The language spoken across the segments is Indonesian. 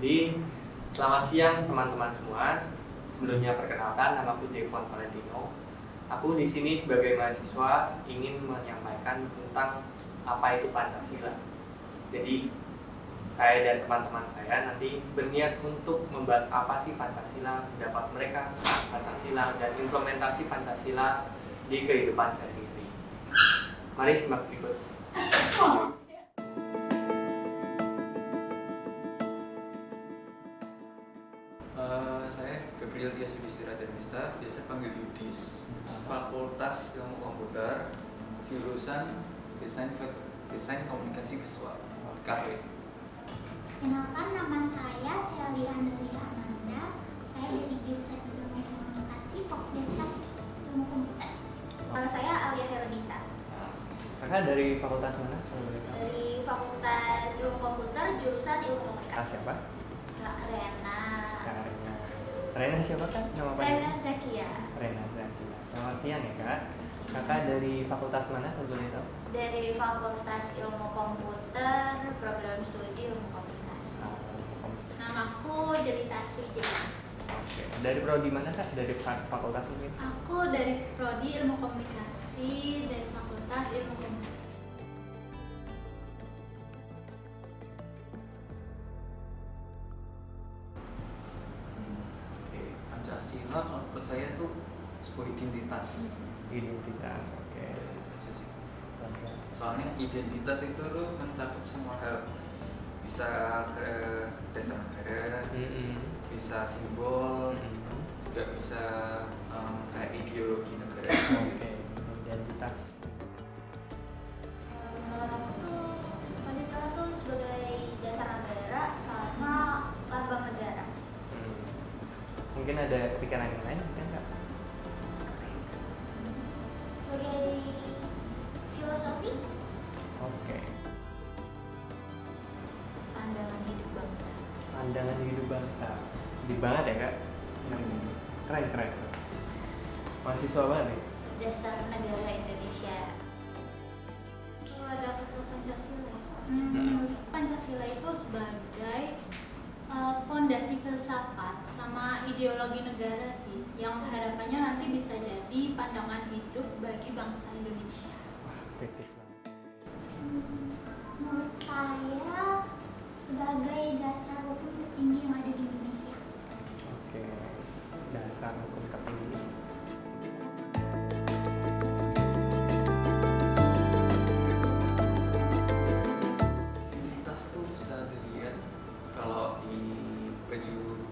Jadi, selamat siang teman-teman semua. Sebelumnya perkenalkan, nama aku Devon Valentino. Aku di sini sebagai mahasiswa ingin menyampaikan tentang apa itu Pancasila. Jadi, saya dan teman-teman saya nanti berniat untuk membahas apa sih Pancasila, pendapat mereka tentang Pancasila, dan implementasi Pancasila di kehidupan sehari-hari. Mari simak berikut. Saya Gabriel Tias Yudhistira Danista, biasa panggil Yudis, Fakultas Ilmu Komputer, jurusan Desain Komunikasi Visual, KV. Kenalkan, nama saya Selvi Andrea Amanda. Saya dari jurusan Ilmu Komunikasi, Fakultas Ilmu Komputer. Nama saya Alia Herodisa. Kakak dari fakultas mana? Dari Fakultas Ilmu Komputer, jurusan Ilmu Kak Komunikasi. siapa? Kak Rena. Kak Rena. Rena siapa kan? Nama Rena panjangnya? Zakia. Rena Zakia. Selamat siang ya kak. Kakak dari fakultas mana kalau boleh tahu? Dari Fakultas Ilmu Komputer, Program Studi Ilmu Komunikasi. Namaku Derita Asriya. Oke. Dari prodi mana kak? Dari fakultas mungkin? Aku dari Prodi Ilmu Komunikasi dari Fakultas Ilmu Komunikasi. Pancasila kalau menurut saya itu sebuah identitas. Identitas. Oke. Aja sih. Soalnya identitas itu tuh mencakup semua hal, bisa ke dasar negara, bisa simbol, juga bisa kayak ideologi negara. Oke. Identitas. Menurutku Pancasila itu sebagai dasar negara sama lambang negara. Mungkin ada pikiran yang lain kan kak? Sebagai filosofi, Oke. pandangan hidup bangsa. Pandangan hidup bangsa. Di banget ya kak? Keren. Mahasiswa banget nih. Dasar negara Indonesia. Kalau ada kata Pancasila, Pancasila itu sebagai fondasi filsafat sama ideologi negara sih, yang harapannya nanti bisa jadi pandangan hidup bagi bangsa Indonesia. Wah, kritis banget. Menurut saya sebagai dasar hukum tertinggi yang ada di Indonesia. Oke. Dasar hukum tertinggi. Identitas tuh bisa dilihat kalau di baju,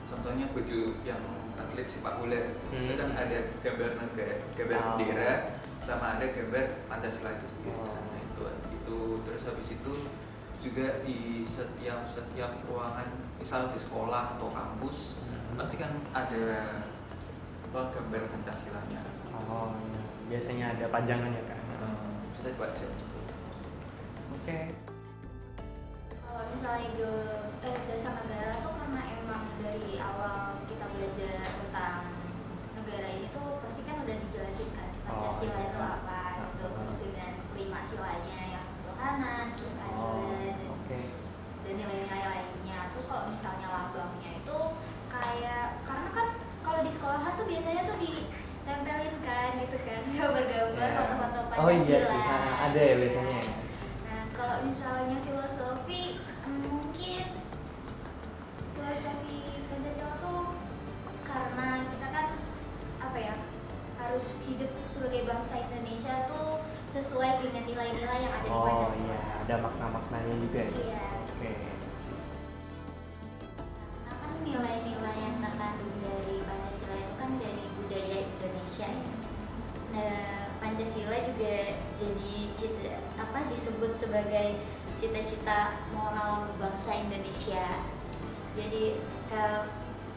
contohnya baju yang atlet sepak bola, itu kan ada gambar negara, gambar bendera, sama ada gambar Pancasila itu sendiri. Nah, itu terus habis itu juga di setiap ruangan, misal di sekolah atau kampus, pasti kan ada gambar Pancasilanya. Oh iya. Biasanya ada pajangannya kak. Bisa dibaca. Oke. Kalau misalnya dasar negara tuh karena emang dari awal kita belajar tentang negara ini tuh pasti kan udah dijelasin kan Pancasila itu apa gitu, terus dengan 5 silanya yang ketuhanan, terus keadilan dan nilai-nilai lainnya. Terus kalau misalnya lambangnya itu kayak, karena kan kalau di sekolahan tuh biasanya tuh ditempelin kan gitu kan gambar-gambar, foto-foto Pancasila. Oh iya sih, ada ya biasanya. Nah, kalau misalnya filosofi, mungkin filosofi Pancasila tuh karena kita kan apa ya, harus hidup sebagai bangsa Indonesia tuh sesuai dengan nilai-nilai yang ada di Oh Pancasila. iya, ada makna-maknanya juga ya. Iya. Oke. Nah, kan nilai-nilai yang terkandung dari Pancasila itu kan dari budaya Indonesia ya. Nah, Pancasila juga jadi disebut sebagai cita-cita moral bangsa Indonesia. Jadi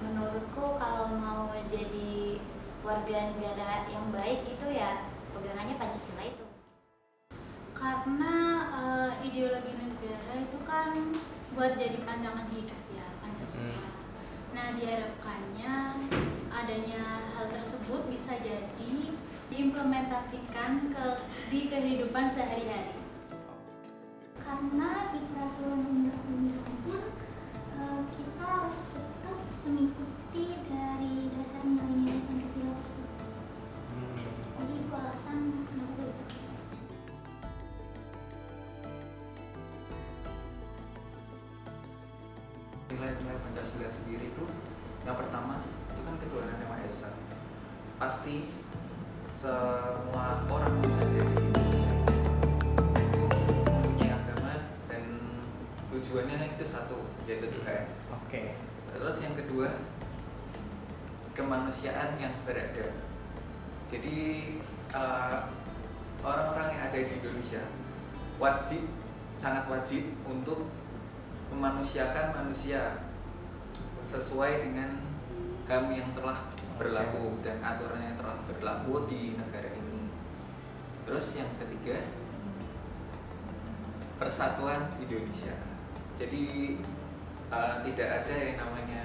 menurutku kalau mau jadi warga negara yang baik itu ya pegangannya Pancasila itu. Karena ideologi negara itu kan buat jadi pandangan hidup ya Pancasila. Nah, diharapkannya adanya hal tersebut bisa jadi diimplementasikan di kehidupan sehari-hari. Karena di peraturan undang-undang pun kita harus tetap mengikuti dari dasar nilai-nilai Pancasila tersebut. Jadi itu alasan kenapa gue bisa. Nilai-nilai Pancasila sendiri itu yang pertama itu kan ketuhanan yang Maha Esa. Pasti semua orang yang ada di Indonesia itu mempunyai agama dan tujuannya itu satu, yaitu Tuhan. Oke. Terus yang kedua, kemanusiaan yang beradab. Jadi orang-orang yang ada di Indonesia wajib, sangat wajib untuk memanusiakan manusia sesuai dengan HAM yang telah berlaku dan aturan yang telah berlaku di negara ini. Terus yang ketiga, persatuan Indonesia. Jadi tidak ada yang namanya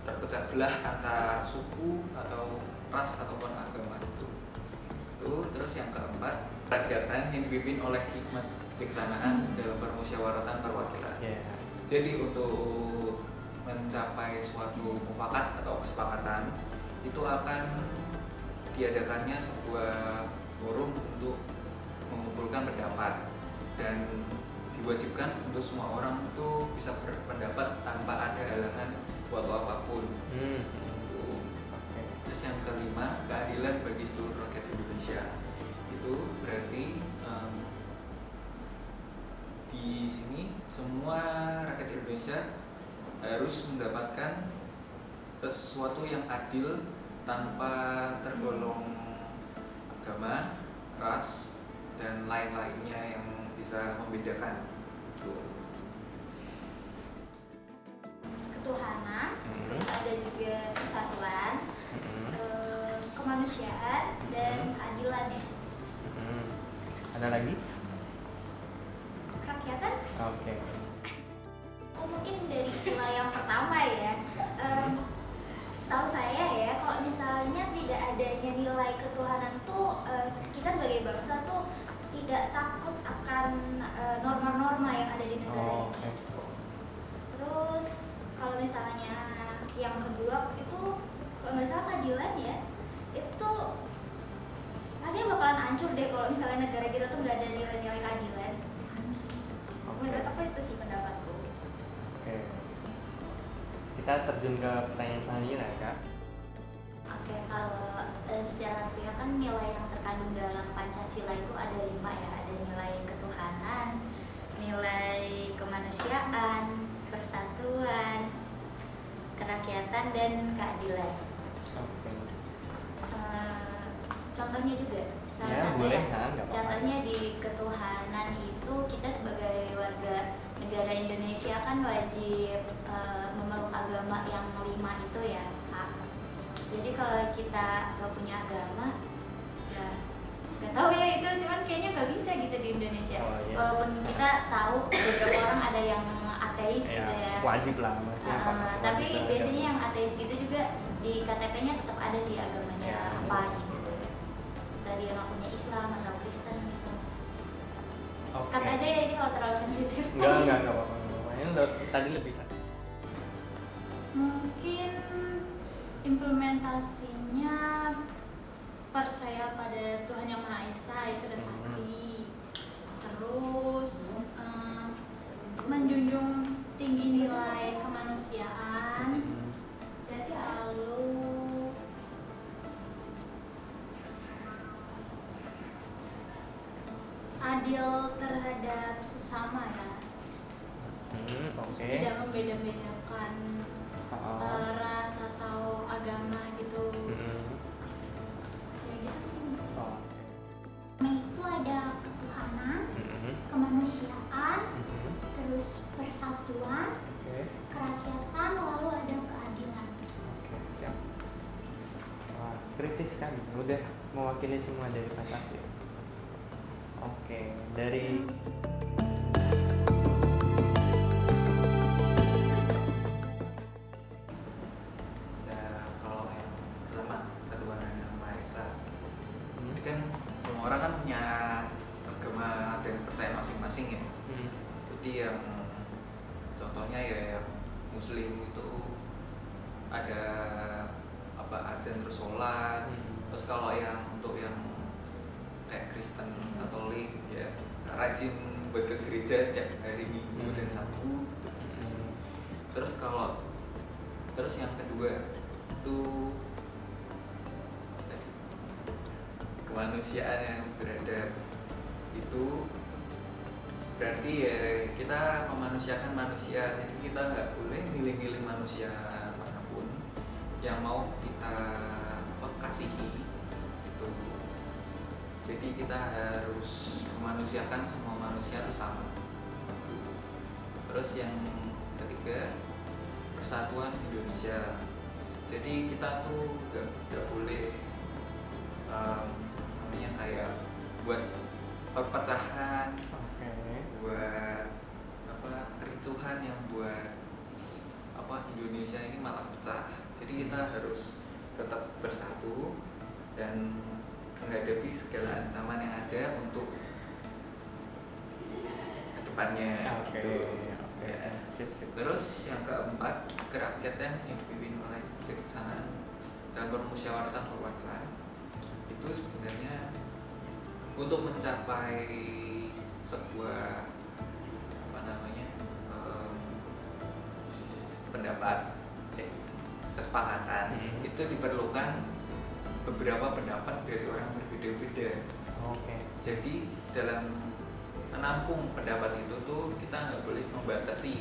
terpecah belah antara suku atau ras ataupun agama itu. Terus yang keempat, rakyatan yang dipimpin oleh hikmat kebijaksanaan dalam permusyawaratan perwakilan. Jadi untuk mencapai suatu mufakat atau kesepakatan itu akan diadakannya sebuah forum untuk mengumpulkan pendapat dan diwajibkan untuk semua orang itu bisa berpendapat tanpa ada halangan buat apapun. Terus yang kelima, keadilan bagi seluruh rakyat Indonesia. Itu berarti di sini semua rakyat Indonesia harus mendapatkan sesuatu yang adil tanpa tergolong agama, ras, dan lain-lainnya yang bisa membedakan. Ketuhanan, terus ada juga persatuan, kemanusiaan, dan keadilan ya. Ada lagi? Kerakyatan. Oke. Mungkin dari sila yang pertama ya. Setahu saya ya, kalau misalnya tidak adanya nilai ketuhanan tuh kita sebagai bangsa tuh tidak takut akan norma-norma yang ada di negara ini. Terus kalau misalnya yang kedua itu kalau nggak salah keadilan ya, itu rasanya bakalan hancur deh kalau misalnya negara kita tuh nggak ada nilai-nilai keadilan. Menurut aku itu sih pendapatku. Oke. Kita terjun ke pertanyaan selanjutnya ya, Kak. Oke, kalau secara rupiah kan nilai yang terkandung dalam Pancasila itu ada 5 ya. Ada nilai ketuhanan, nilai kemanusiaan, persatuan, kerakyatan, dan keadilan. Oke. Contohnya juga salah Ya, satu boleh, ya. nggak apa-apa. Contohnya di ketuhanan itu kita sebagai warga negara Indonesia kan wajib memeluk agama yang 5 itu ya, Kak. Jadi kalau kita nggak punya agama, ya nggak tahu ya itu, cuman kayaknya nggak bisa gitu di Indonesia. Iya. Walaupun kita tahu beberapa orang ada yang ateis gitu ya. Wajib lah maksudnya. Tapi biasanya yang ateis gitu juga di KTP-nya tetap ada sih agamanya apa gitu. Tadi yang punya Islam atau Kristen gitu. Oke. Cut aja ya ini kalau terlalu sensitif. Enggak apa-apa. Ini tadi lebih Mungkin implementasinya percaya pada Tuhan Yang Maha Esa itu udah pasti. Terus menjunjung tinggi nilai kemanusiaan. Lalu adil terhadap sesama ya. Terus oke. tidak membeda-bedakan ras atau agama gitu. Kayak gitu sih. Nah itu ada ketuhanan, kemanusiaan, terus persatuan, kerakyatan, lalu ada keadilan. Oke, siap. Wah, kritis kan, udah mewakili semua dari Pancasila. Oke, dari Ya, kalau yang pertama ketuhanan yang Maha Esa. Ini kan semua orang kan punya agama dan percaya masing-masing ya. Jadi yang contohnya ya yang Muslim itu ada apa azan terus sholat. Terus kalau yang untuk yang kayak Kristen Katolik ya rajin buat ke gereja setiap hari Minggu dan Sabtu. Terus yang kedua itu kemanusiaan yang beradab. Itu berarti ya kita memanusiakan manusia, jadi kita nggak boleh milih-milih manusia manapun yang mau kita kasihi gitu. Jadi kita harus memanusiakan semua manusia itu sama. Terus yang ketiga, persatuan Indonesia. Jadi kita tuh nggak boleh namanya kayak buat perpecahan, buat apa kericuhan yang buat apa Indonesia ini malah pecah. Jadi kita harus tetap bersatu dan menghadapi segala ancaman yang ada untuk kedepannya. Terus yang keempat, kerakyatan yang dipimpin oleh kebijaksanaan dan permusyawaratan perwakilan. Itu sebenarnya untuk mencapai sebuah apa namanya pendapat kesepakatan itu diperlukan beberapa pendapat dari orang berbeda-beda. Jadi dalam menampung pendapat itu tuh kita nggak boleh membatasi.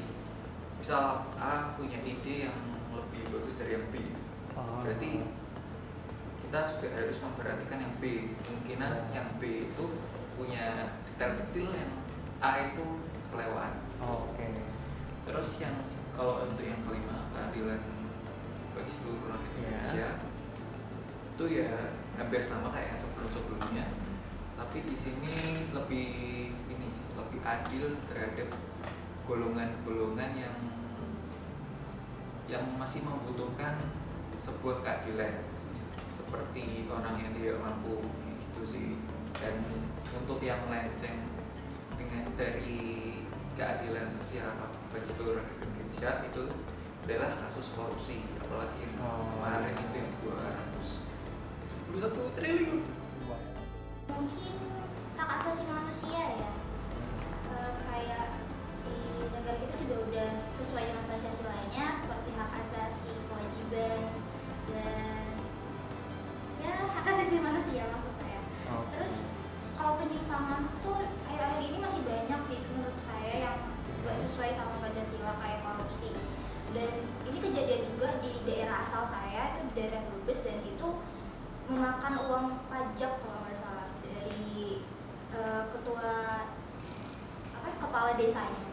Misal A punya ide yang lebih bagus dari yang B, berarti kita juga harus memperhatikan yang B. Kemungkinan yang B itu punya detail kecil yang A itu kelewat. Terus yang kalau untuk yang kelima, keadilan bagi seluruh rakyat Indonesia, itu ya hampir sama kayak yang sebelum-sebelumnya, tapi di sini lebih adil terhadap golongan-golongan yang masih membutuhkan sebuah keadilan, seperti orang yang tidak mampu gitu sih. Dan untuk yang melenceng dengan dari keadilan sosial bagi seluruh rakyat Indonesia itu adalah kasus korupsi, apalagi yang kemarin itu yang 211 triliun. Mungkin hak asasi manusia ya, kayak di negara kita juga udah sesuai dengan Pancasila-nya, seperti hak asasi, kewajiban, dan ya hak asasi manusia maksudnya ya. Terus kalau penyimpangan tuh akhir-akhir ini masih banyak sih menurut saya yang gak sesuai sama Pancasila, kayak korupsi. Dan ini kejadian juga di daerah asal saya, itu di daerah Brebes, dan itu memakan uang pajak kalau nggak salah dari ketua kepala desanya.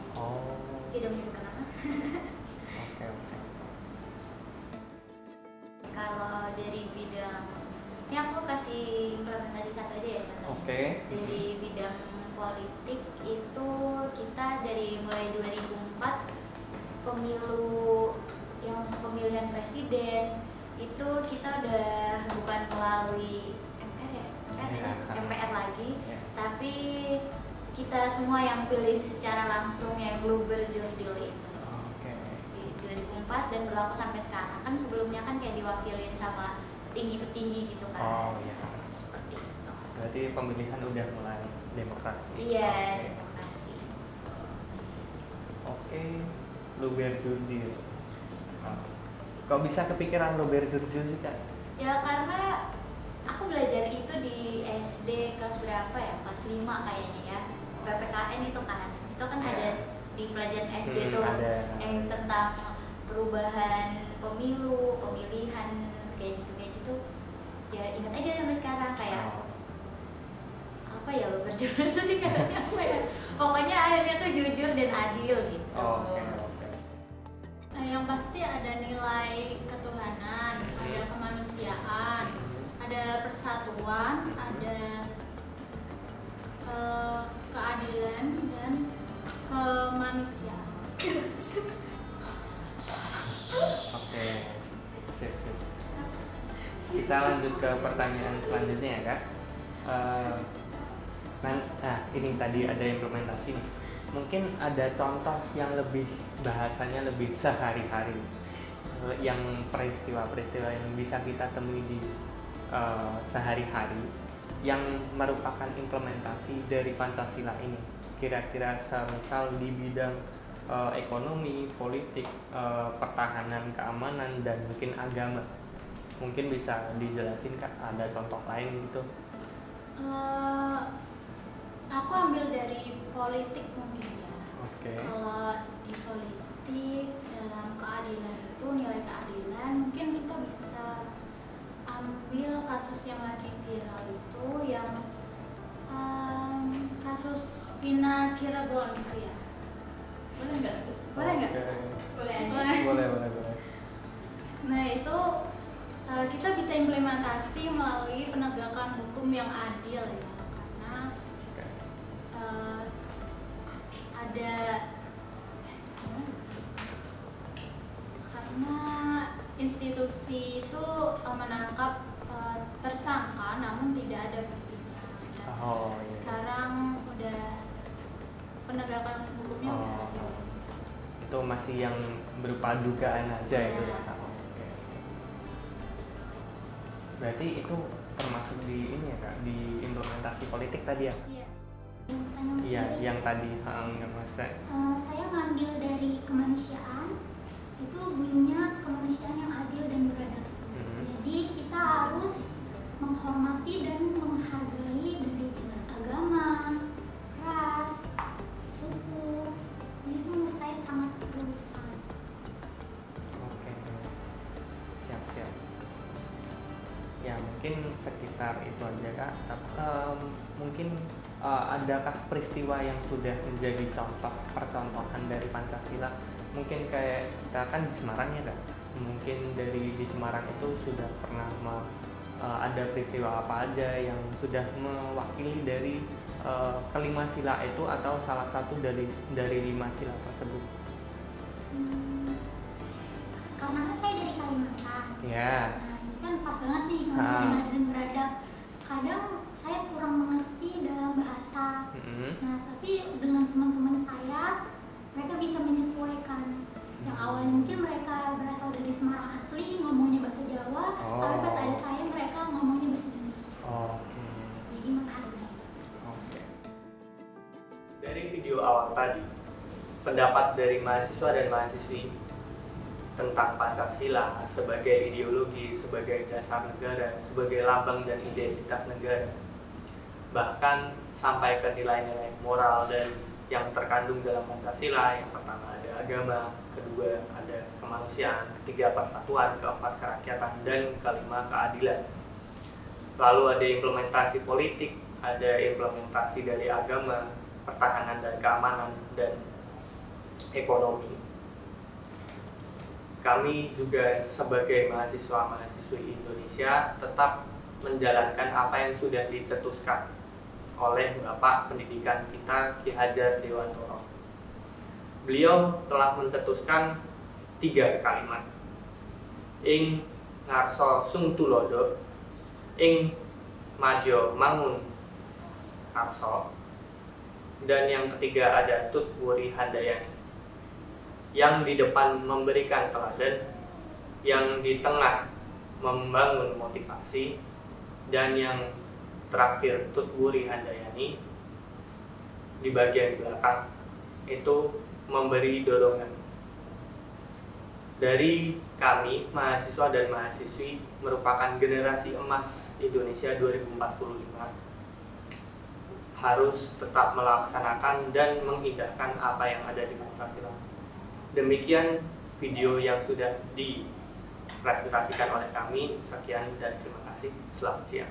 Tidak menyebutkan nama. Kalau dari bidang ini aku kasih implementasi satu aja ya contohnya. Dari bidang politik itu kita dari mulai 2004 pemilihan presiden itu kita udah bukan melalui MPR lagi, tapi kita semua yang pilih secara langsung yang Gluber-Jurdil itu. Di 2004 dan berlaku sampai sekarang. Kan sebelumnya kan kayak diwakilin sama petinggi-petinggi gitu kan. Seperti itu. Berarti pemilihan udah mulai demokrasi. Iya, demokrasi. Gluber-Jurdil. Kok bisa kepikiran Gluber-Jurdil sih Kak? Ya karena aku belajar itu di SD kelas berapa ya? Kelas 5 kayaknya ya. PPKN itu kan ada di pelajaran SD tuh yang tentang perubahan pemilu, pemilihan kayak gitu. Ya ingat aja sampai sekarang kayak apa ya lo berjurus sih katanya apa ya? Pokoknya akhirnya tuh jujur dan adil gitu. Nah, yang pasti ada nilai ketuhanan, ada kemanusiaan, ada persatuan, ada keadilan dan kemanusiaan. Sip. Kita lanjut ke pertanyaan selanjutnya ya Kak. Ini tadi ada implementasi nih. mungkin ada contoh yang lebih bahasanya lebih sehari-hari, yang peristiwa-peristiwa yang bisa kita temui di sehari-hari yang merupakan implementasi dari Pancasila ini. Kira-kira semisal di bidang ekonomi, politik, pertahanan, keamanan, dan mungkin agama. Mungkin bisa dijelasin Kak, ada contoh lain gitu? Aku ambil dari politik mungkin ya. Oke. Kalau di politik dalam keadilan itu, nilai keadilan, mungkin kita bisa ambil kasus yang lagi viral itu, yang kasus Vina Cirebon gitu ya. Boleh nggak? Boleh nggak? Boleh. Nah itu kita bisa implementasi melalui penegakan hukum yang adil ya, karena karena institusi itu menangkap tersangka namun tidak ada buktinya. Oh, iya. Sekarang udah penegakan hukumnya udah adil. Itu masih yang berupa dugaan aja itu ya. Oke. Berarti itu termasuk di ini ya Kak, di implementasi politik tadi ya? Iya. Iya, yang tadi yang maksudnya. Saya ngambil dari kemanusiaan, itu bunyinya kemanusiaan yang adil dan beradab. Jadi kita harus menghormati dan menghargai dari agama, ras, suku. Itu menurut saya sangat perlu sekali. Oke. Siap. Ya mungkin sekitar itu aja Kak. Mungkin adakah peristiwa yang sudah menjadi contoh percontohan dari Pancasila? Mungkin kayak kita kan di Semarang ya Kak. Mungkin di Semarang itu sudah pernah ada peristiwa apa aja yang sudah mewakili dari kelima sila itu, atau salah satu dari 5 sila tersebut? Karena saya dari Kalimantan. Ya. Nah, ini kan pas banget nih kemanusiaan dan beradab. Kadang saya kurang mengerti dalam bahasa. Nah, tapi dengan teman-teman saya, mereka bisa menyesuaikan. Yang awalnya mungkin mereka berasal dari Semarang asli, ngomongnya bahasa Jawa, tapi pas ada saya, mereka ngomongnya bahasa Indonesia. Jadi menghargai. Oke. Dari video awal tadi, pendapat dari mahasiswa dan mahasiswi tentang Pancasila sebagai ideologi, sebagai dasar negara, sebagai lambang dan identitas negara, bahkan sampai ke nilai-nilai moral dan yang terkandung dalam Pancasila. Yang pertama ada agama, kedua ada kemanusiaan, ketiga persatuan, keempat kerakyatan, dan kelima keadilan. Lalu ada implementasi politik, ada implementasi dari agama, pertahanan dan keamanan, dan ekonomi. Kami juga sebagai mahasiswa-mahasiswi Indonesia tetap menjalankan apa yang sudah dicetuskan oleh Bapak Pendidikan kita, Ki Hajar Dewantoro. Beliau telah mencetuskan 3 kalimat. Ing ngarso sung tulodo, ing madyo mangun ngarso, dan yang ketiga ada tut wuri handayani. Yang di depan memberikan teladan, yang di tengah membangun motivasi, dan yang terakhir tut wuri handayani di bagian belakang itu memberi dorongan. Dari kami, mahasiswa dan mahasiswi, merupakan generasi emas Indonesia 2045, harus tetap melaksanakan dan mengindahkan apa yang ada di Pancasila. Demikian video yang sudah dipresentasikan oleh kami. Sekian dan terima kasih. Selamat siang.